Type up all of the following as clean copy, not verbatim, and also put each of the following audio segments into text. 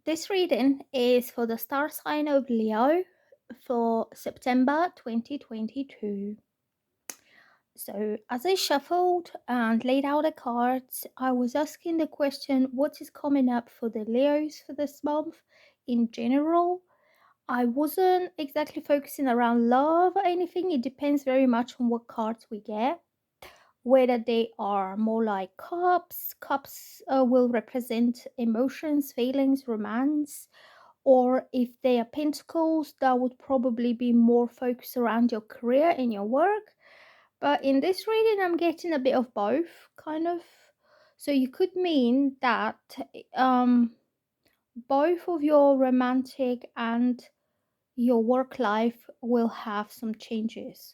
This reading is for the star sign of Leo for September 2022. So, as I shuffled and laid out the cards, I was asking the question what is coming up for the Leos for this month in general. I wasn't exactly focusing around love or anything, it depends very much on what cards we get. Whether they are more like cups will represent emotions, feelings, romance, or if they are pentacles, that would probably be more focused around your career and your work. But in this reading, I'm getting a bit of both, kind of. So you could mean that um, both of your romantic and your work life will have some changes.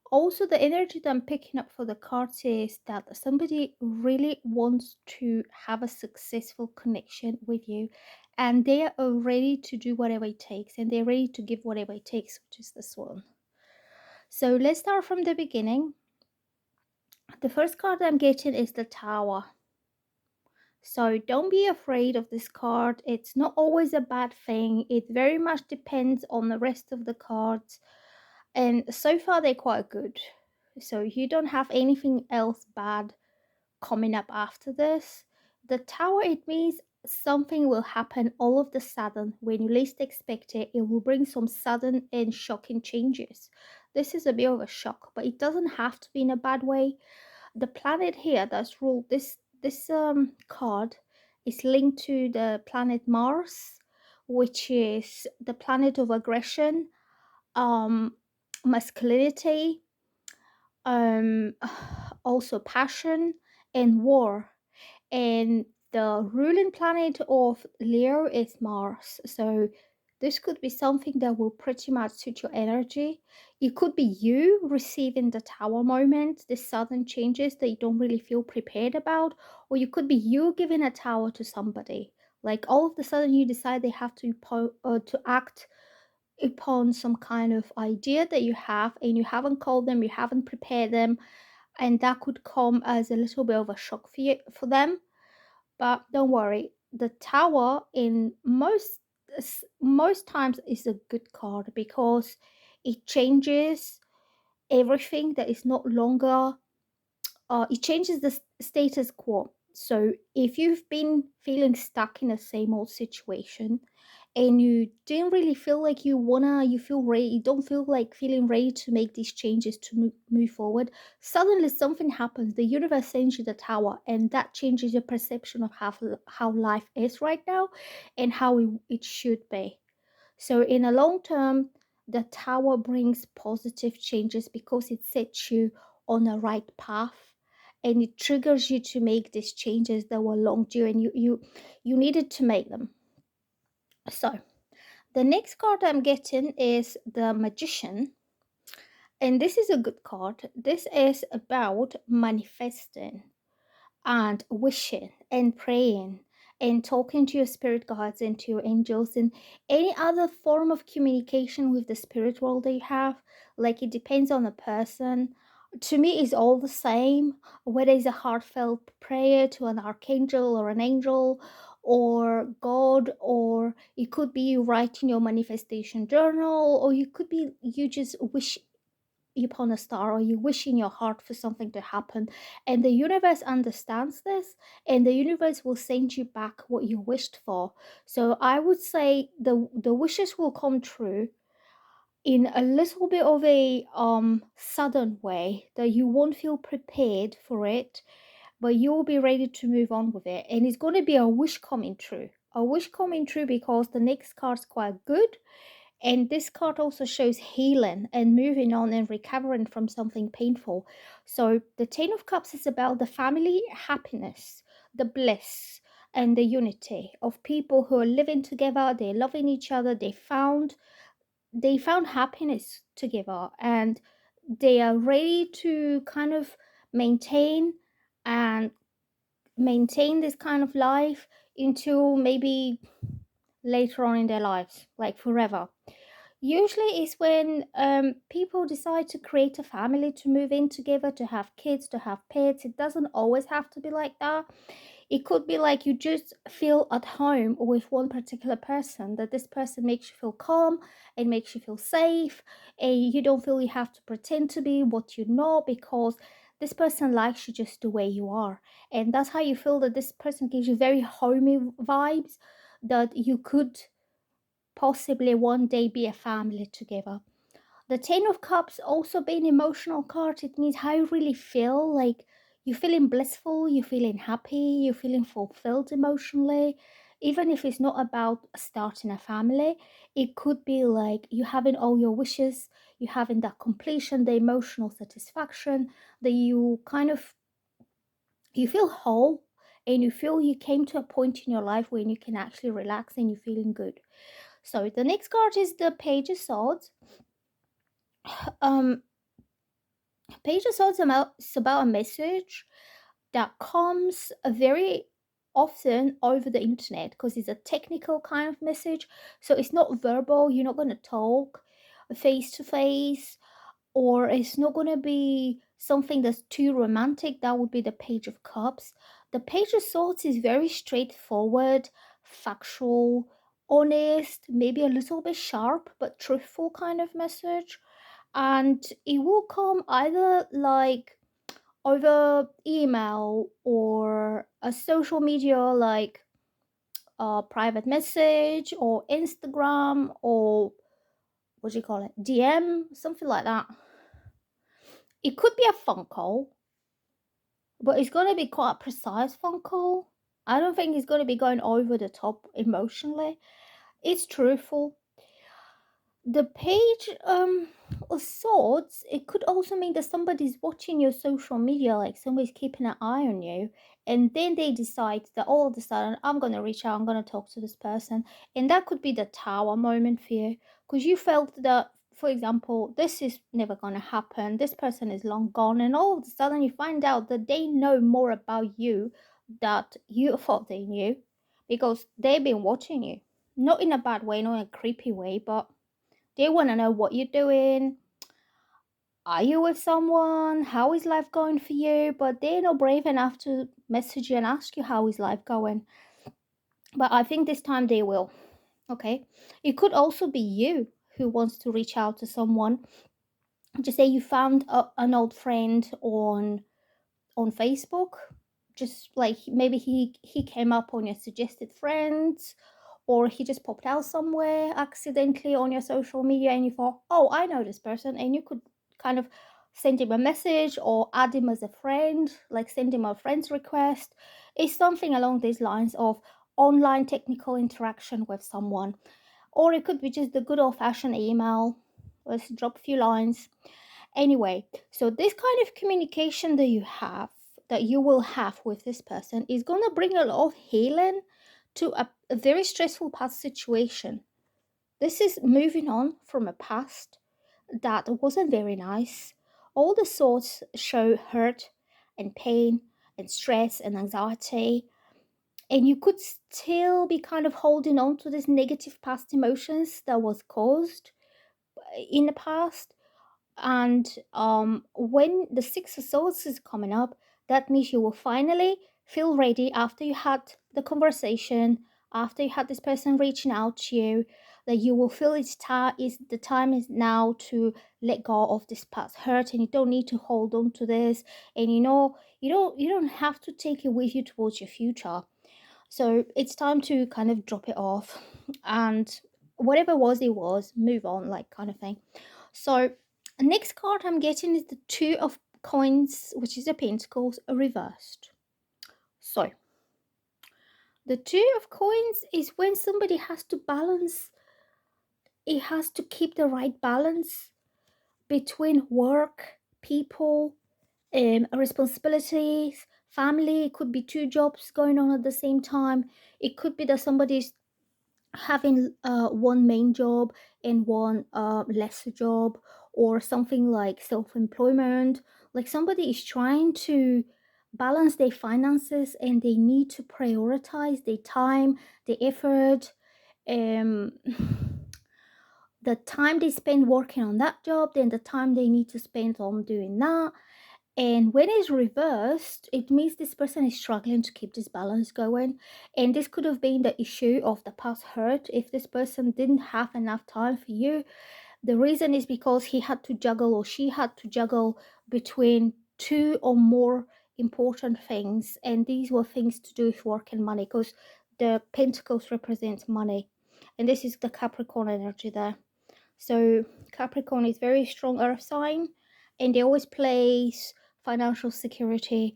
Also, the energy that I'm picking up for the cards is that somebody really wants to have a successful connection with you, and they are ready to do whatever it takes, and they're ready to give whatever it takes, which is this one. So let's start from the beginning. The first card I'm getting is the Tower. So don't be afraid of this card. It's not always a bad thing. It very much depends on the rest of the cards. And so far they're quite good. So you don't have anything else bad coming up after this. The Tower, it means something will happen all of the sudden when you least expect it. It will bring some sudden and shocking changes. This is a bit of a shock, but it doesn't have to be in a bad way. The planet here that's ruled this card is linked to the planet Mars, which is the planet of aggression, um, masculinity, um, also passion and war. And the ruling planet of Leo is Mars. So this could be something that will pretty much suit your energy. It could be you receiving the Tower moment, the sudden changes that you don't really feel prepared about, or you could be you giving a tower to somebody. Like all of a sudden you decide they have to act upon some kind of idea that you have, and you haven't called them, you haven't prepared them, and that could come as a little bit of a shock for them. But don't worry, the Tower in most times is a good card because it changes everything that is not longer it changes the status quo. So if you've been feeling stuck in the same old situation and you didn't really feel like you feel ready, you don't feel like feeling ready to make these changes to move forward, suddenly something happens. The universe sends you the Tower, and that changes your perception of how life is right now and how it should be. So in a long term, the Tower brings positive changes because it sets you on a right path, and it triggers you to make these changes that were long due, and you needed to make them. So the next card I'm getting is the Magician, and this is a good card. This is about manifesting and wishing and praying and talking to your spirit guides and to your angels and any other form of communication with the spirit world that you have. Like, it depends on the person. To me, it's all the same, whether it's a heartfelt prayer to an archangel or an angel or God, or it could be you writing your manifestation journal, or you could be you just wish upon a star, or you wish in your heart for something to happen, and the universe understands this, and the universe will send you back what you wished for. So I would say the wishes will come true in a little bit of a sudden way, that you won't feel prepared for it, but you'll be ready to move on with it, and it's going to be a wish coming true, a wish coming true, because the next card's quite good. And this card also shows healing and moving on and recovering from something painful. So the Ten of Cups is about the family happiness, the bliss, and the unity of people who are living together, they're loving each other, they found happiness together, and they are ready to kind of maintain and maintain this kind of life into maybe later on in their lives, like forever. Usually it's when people decide to create a family, to move in together, to have kids, to have pets. It doesn't always have to be like that. It could be like you just feel at home with one particular person, that this person makes you feel calm and makes you feel safe, and you don't feel you have to pretend to be what you're not, because this person likes you just the way you are. And that's how you feel, that this person gives you very homey vibes, that you could possibly one day be a family together. The Ten of Cups also being emotional card, it means how you really feel. Like you're feeling blissful, you're feeling happy, you're feeling fulfilled emotionally. Even if it's not about starting a family, it could be like you having all your wishes, you having that completion, the emotional satisfaction, that you kind of you feel whole, and you feel you came to a point in your life when you can actually relax and you're feeling good. So the next card is the Page of Swords. Um, Page of Swords is about a message that comes very often over the internet, because it's a technical kind of message. So it's not verbal, you're not going to talk face to face, or it's not going to be something that's too romantic. That would be the Page of Cups. The Page of Swords is very straightforward, factual, honest, maybe a little bit sharp, but truthful kind of message. And it will come either like over email or a social media, like a private message or Instagram, or what do you call it, DM, something like that. It could be a phone call, but it's going to be quite a precise phone call. I don't think it's going to be going over the top emotionally. It's truthful. The Page of Swords, it could also mean that somebody's watching your social media, like somebody's keeping an eye on you, and then they decide that all of a sudden, I'm going to reach out, I'm going to talk to this person. And that could be the Tower moment for you, because you felt that, for example, this is never going to happen, this person is long gone, and all of a sudden you find out that they know more about you that you thought they knew, because they've been watching you. Not in a bad way, not in a creepy way, but they want to know what you're doing. Are you with someone? How is life going for you? But they're not brave enough to message you and ask you how is life going. But I think this time they will. Okay. It could also be you who wants to reach out to someone. Just say you found an old friend on Facebook. Just like maybe he came up on your suggested friends, or he just popped out somewhere accidentally on your social media, and you thought, oh, I know this person, and you could kind of send him a message or add him as a friend, like send him a friend's request. It's something along these lines of online technical interaction with someone. Or it could be just the good old-fashioned email. Let's drop a few lines. Anyway, so this kind of communication that you will have with this person is going to bring a lot of healing to a very stressful past situation. This is moving on from a past that wasn't very nice. All the swords show hurt and pain and stress and anxiety, and you could still be kind of holding on to these negative past emotions that was caused in the past. And when the Six of Swords is coming up, that means you will finally feel ready after you had the conversation, after you had this person reaching out to you, that you will feel the time is now to let go of this past hurt, and you don't need to hold on to this. And you don't have to take it with you towards your future. So it's time to kind of drop it off, and whatever it was, move on, like kind of thing. So next card I'm getting is the Two of Coins, which is a Pentacles reversed. So the Two of Coins is when somebody has to balance, it has to keep the right balance between work, people, responsibilities, family. It could be two jobs going on at the same time. It could be that somebody's having one main job and one lesser job, or something like self-employment. Like somebody is trying to balance their finances, and they need to prioritize their time, their effort, um the time they spend working on that job, then the time they need to spend on doing that. And when it's reversed, it means this person is struggling to keep this balance going. And this could have been the issue of the past hurt. If this person didn't have enough time for you, the reason is because he had to juggle, or she had to juggle, between two or more important things. And these were things to do with work and money, because the Pentacles represents money. And this is the Capricorn energy there. So Capricorn is very strong earth sign, and they always place financial security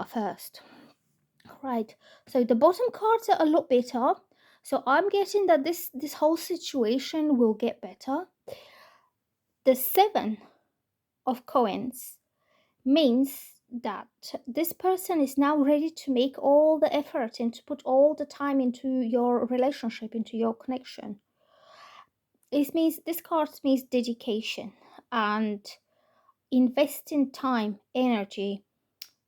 first. Right. So the bottom cards are a lot better. So I'm getting that this whole situation will get better. The 7 of coins means that this person is now ready to make all the effort and to put all the time into your relationship, into your connection. This card means dedication and investing time, energy,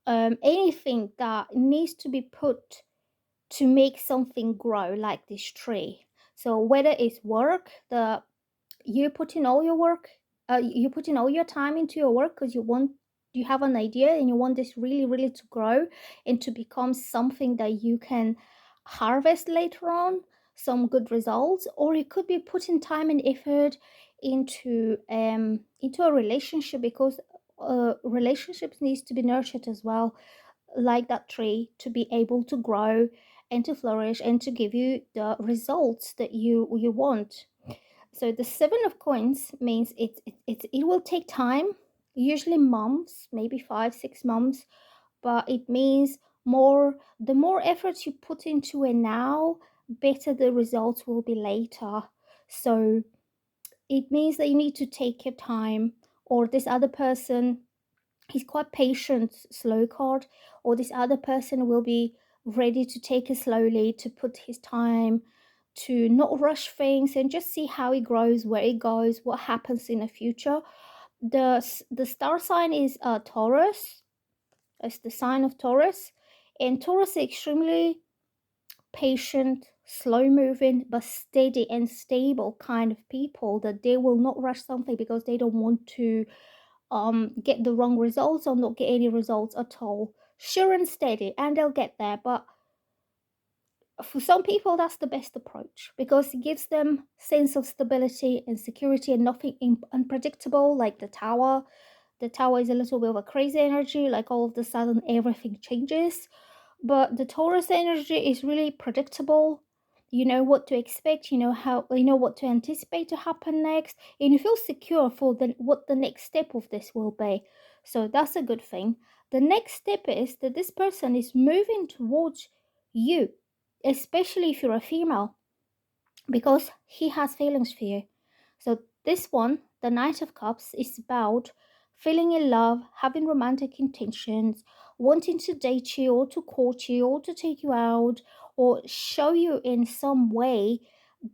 anything that needs to be put to make something grow, like this tree. So whether it's work, you put in all your work, you put in all your time into your work because you have an idea and you want this really really to grow and to become something that you can harvest later on, some good results. Or it could be putting time and effort into a relationship, because relationships needs to be nurtured as well, like that tree, to be able to grow and to flourish and to give you the results that you want. So the 7 of coins means it will take time, usually months, maybe 5 6 months, but it means the more effort you put into it now, better the results will be later. So it means that you need to take your time, or this other person, he's quite patient, slow card, or this other person will be ready to take it slowly, to put his time, to not rush things and just see how it grows, where it goes, what happens in the future. The star sign is Taurus. It's the sign of Taurus, and Taurus is extremely patient, slow moving, but steady and stable kind of people, that they will not rush something because they don't want to get the wrong results or not get any results at all. Sure and steady, and they'll get there. But for some people, that's the best approach, because it gives them sense of stability and security and nothing unpredictable, like the Tower. The Tower is a little bit of a crazy energy, like all of a sudden everything changes. But the Taurus energy is really predictable. You know what to expect, you know what to anticipate to happen next, and you feel secure for what the next step of this will be. So that's a good thing. The next step is that this person is moving towards you, especially if you're a female, because he has feelings for you. So this one, the Knight of Cups, is about feeling in love, having romantic intentions, wanting to date you or to court you or to take you out or show you in some way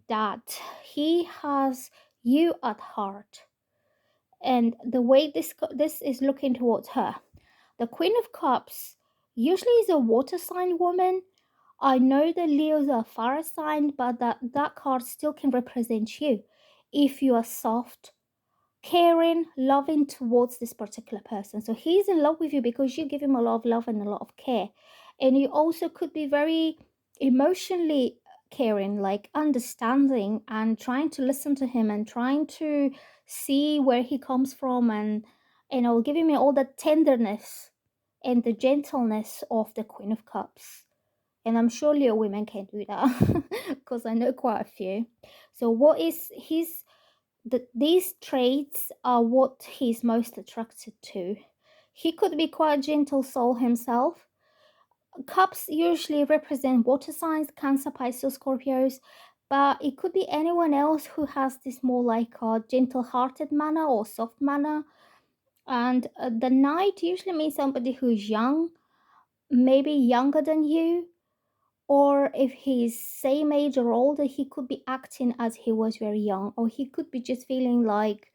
that he has you at heart. And the way this is looking towards her, the Queen of Cups usually is a water sign woman. I know the Leos are fire sign, but that card still can represent you if you are soft, caring, loving towards this particular person. So he's in love with you because you give him a lot of love and a lot of care. And you also could be very emotionally caring, like understanding and trying to listen to him and trying to see where he comes from, and giving me all the tenderness and the gentleness of the Queen of Cups. And I'm sure Leo women can do that because I know quite a few. So what is these traits are what he's most attracted to. He could be quite a gentle soul himself. Cups usually represent water signs, Cancer, Pisces, Scorpios, but it could be anyone else who has this more like a gentle-hearted manner or soft manner. And the knight usually means somebody who's young, maybe younger than you, or if he's same age or older, he could be acting as he was very young, or he could be just feeling like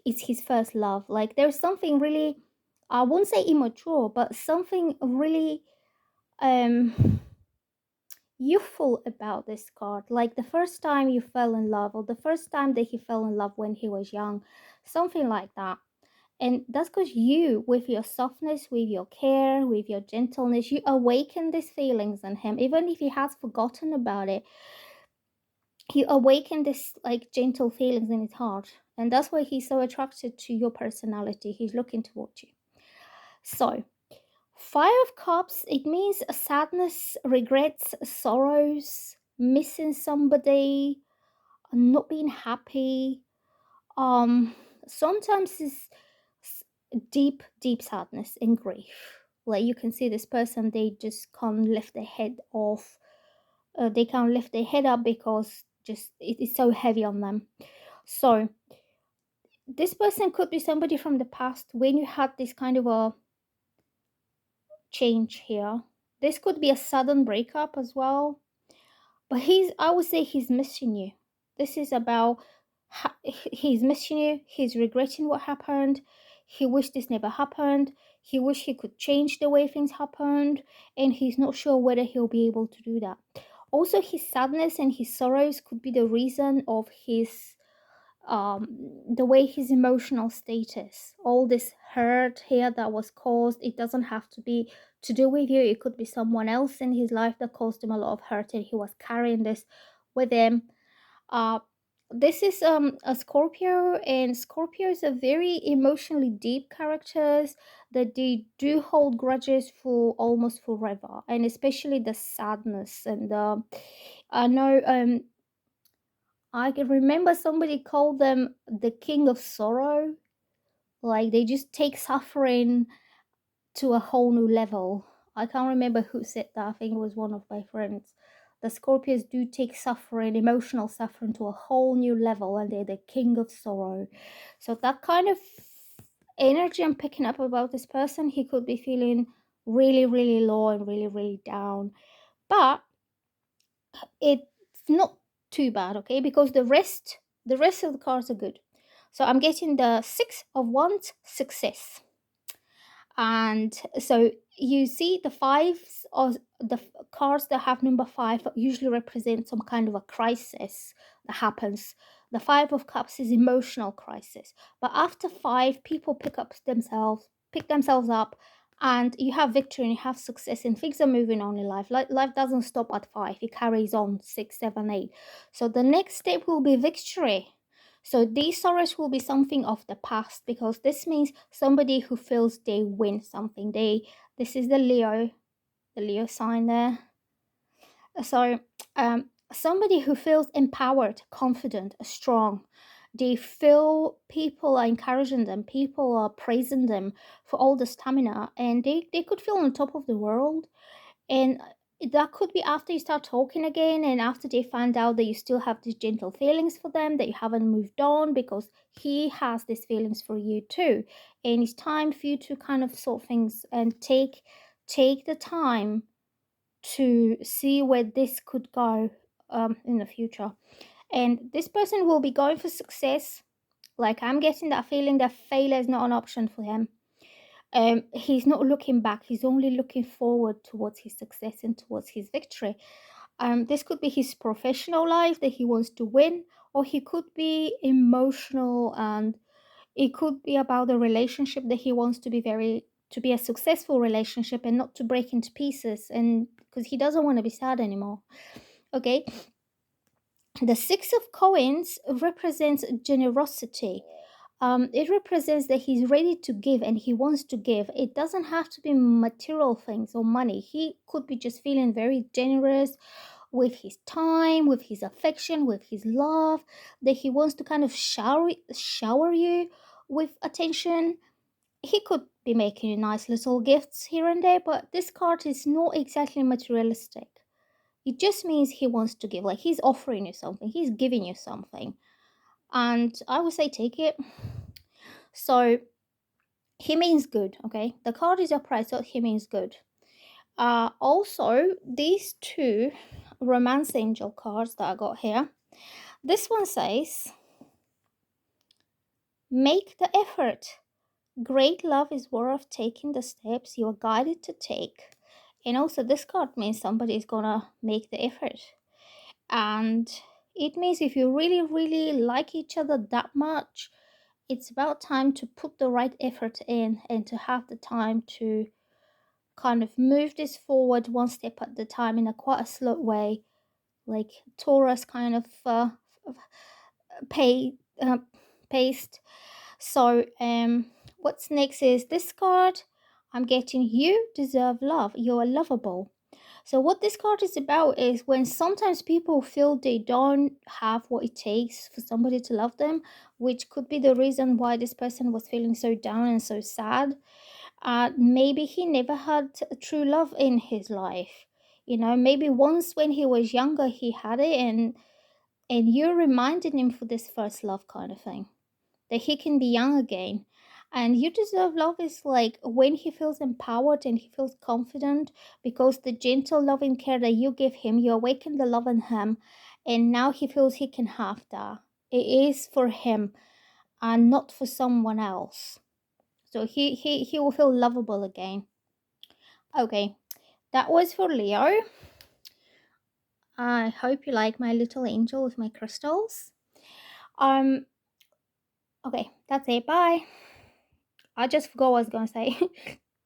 it's his first love. Like there's something really, I won't say immature, but something really um youthful about this card. Like the first time you fell in love, or the first time that he fell in love when he was young, something like that. And that's because you, with your softness, with your care, with your gentleness, you awaken these feelings in him. Even if he has forgotten about it, you awaken this like gentle feelings in his heart. And that's why he's so attracted to your personality. He's looking towards you. So, Five of Cups, it means sadness, regrets, sorrows, missing somebody, not being happy. Um, Sometimes it's deep sadness and grief. Like you can see this person, they just can't lift their head off. They can't lift their head up because just it is so heavy on them. So this person could be somebody from the past when you had this kind of a change here. This could be a sudden breakup as well. But I would say he's missing you. This is about he's missing you. He's regretting what happened. He wished this never happened. He wished he could change the way things happened, and he's not sure whether he'll be able to do that. Also, his sadness and his sorrows could be the reason of his um the way his emotional status, all this hurt here that was caused. It doesn't have to be to do with you. It could be someone else in his life that caused him a lot of hurt, and he was carrying this with him. uh this is a Scorpio, and Scorpios are very emotionally deep characters that they do hold grudges for almost forever, and especially the sadness and the I know I can remember somebody called them the king of sorrow. Like they just take suffering to a whole new level. I can't remember who said that. I think it was one of my friends. The Scorpios do take suffering, emotional suffering, to a whole new level, and they're the king of sorrow. So that kind of energy I'm picking up about this person, he could be feeling really, really low and really, really down. But it's not too bad, okay? Because the rest of the cards are good. So I'm getting the Six of Wands, success. And so you see the fives, or the cards that have number five usually represent some kind of a crisis that happens. The Five of Cups is emotional crisis. But after five, people pick themselves up, and you have victory and you have success, and things are moving on in life. Life doesn't stop at five, it carries on six, seven, eight. So the next step will be victory. So these sorrows will be something of the past, because this means somebody who feels they win something. This is the Leo sign there. So somebody who feels empowered, confident, strong. They feel people are encouraging them, people are praising them for all the stamina, and they could feel on top of the world. And that could be after you start talking again, and after they find out that you still have these gentle feelings for them, that you haven't moved on, because he has these feelings for you too. And it's time for you to kind of sort things and take the time to see where this could go in the future. And this person will be going for success. Like I'm getting that feeling that failure is not an option for him. He's not looking back, he's only looking forward towards his success and towards his victory. This could be his professional life that he wants to win, or he could be emotional, and it could be about the relationship that he wants to be a successful relationship and not to break into pieces, and because he doesn't want to be sad anymore. Okay, the Six of Coins represents generosity. It represents that he's ready to give and he wants to give. It doesn't have to be material things or money. He could be just feeling very generous with his time, with his affection, with his love, that he wants to kind of shower you with attention. He could be making you nice little gifts here and there, but this card is not exactly materialistic. It just means he wants to give, like he's offering you something, he's giving you something. And I would say take it. So he means good, okay? The card is upright, so he means good. Also, these two romance angel cards that I got here, this one says, make the effort. Great love is worth taking the steps you are guided to take. And also, this card means somebody is gonna make the effort. And it means if you really, really like each other that much, it's about time to put the right effort in and to have the time to kind of move this forward one step at the time in a quite a slow way, like Taurus kind of pay paste. So what's next is this card. I'm getting you deserve love. You're lovable. So what this card is about is when sometimes people feel they don't have what it takes for somebody to love them, which could be the reason why this person was feeling so down and so sad. Maybe he never had a true love in his life. You know, maybe once when he was younger he had it, and you reminded him for this first love kind of thing, that he can be young again. And you deserve love is like when he feels empowered and he feels confident because the gentle loving care that you give him, you awaken the love in him, and now he feels he can have that. It is for him and not for someone else. So he will feel lovable again. Okay, that was for Leo. I hope you like my little angel with my crystals. Um, okay, that's it. Bye. I just forgot what I was gonna say.